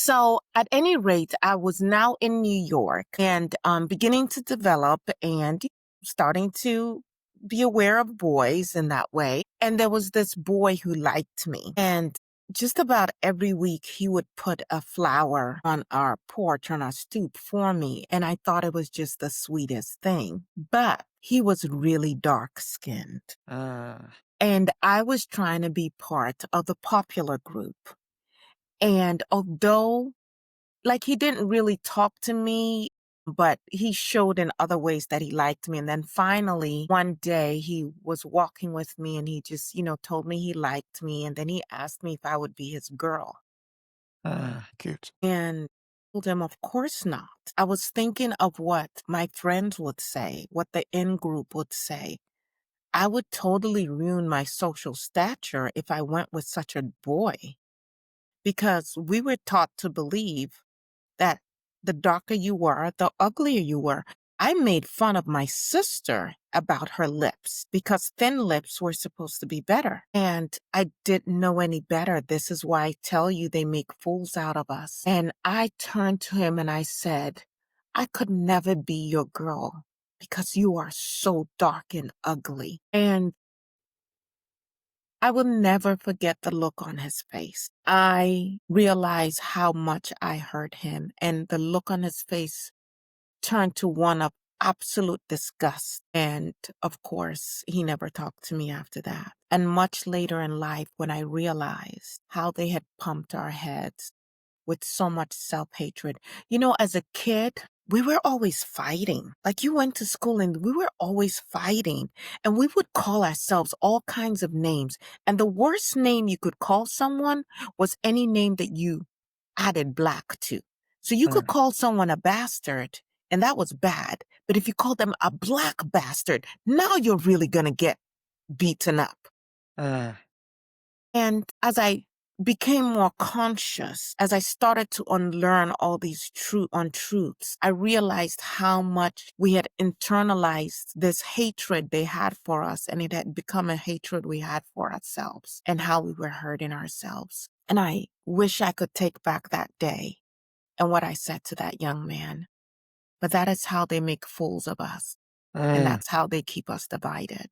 So at any rate, I was now in New York and beginning to develop and starting to be aware of boys in that way. And there was this boy who liked me. And just about every week, he would put a flower on our porch, on our stoop for me. And I thought it was just the sweetest thing. But he was really dark skinned. Ah, And I was trying to be part of the popular group. And although he didn't really talk to me, but he showed in other ways that he liked me. And then finally, one day he was walking with me and he just, told me he liked me. And then he asked me if I would be his girl. cute. And I told him, of course not. I was thinking of what my friends would say, what the in group would say. I would totally ruin my social stature if I went with such a boy because we were taught to believe that the darker you were, the uglier you were. I made fun of my sister about her lips because thin lips were supposed to be better. And I didn't know any better. This is why I tell you they make fools out of us. And I turned to him and I said, I could never be your girl because you are so dark and ugly. And I will never forget the look on his face. I realized how much I hurt him, and the look on his face turned to one of absolute disgust. And of course, he never talked to me after that. And much later in life, when I realized how they had pumped our heads with so much self-hatred. As a kid, we were always fighting. Like you went to school and we were always fighting and we would call ourselves all kinds of names. And the worst name you could call someone was any name that you added black to. So you could call someone a bastard and that was bad. But if you called them a black bastard, now you're really going to get beaten up. Uh, And as I became more conscious, as I started to unlearn all these untruths, I realized how much we had internalized this hatred they had for us, and it had become a hatred we had for ourselves and how we were hurting ourselves. And I wish I could take back that day and what I said to that young man. But that is how they make fools of us. And mm. that's how they keep us divided.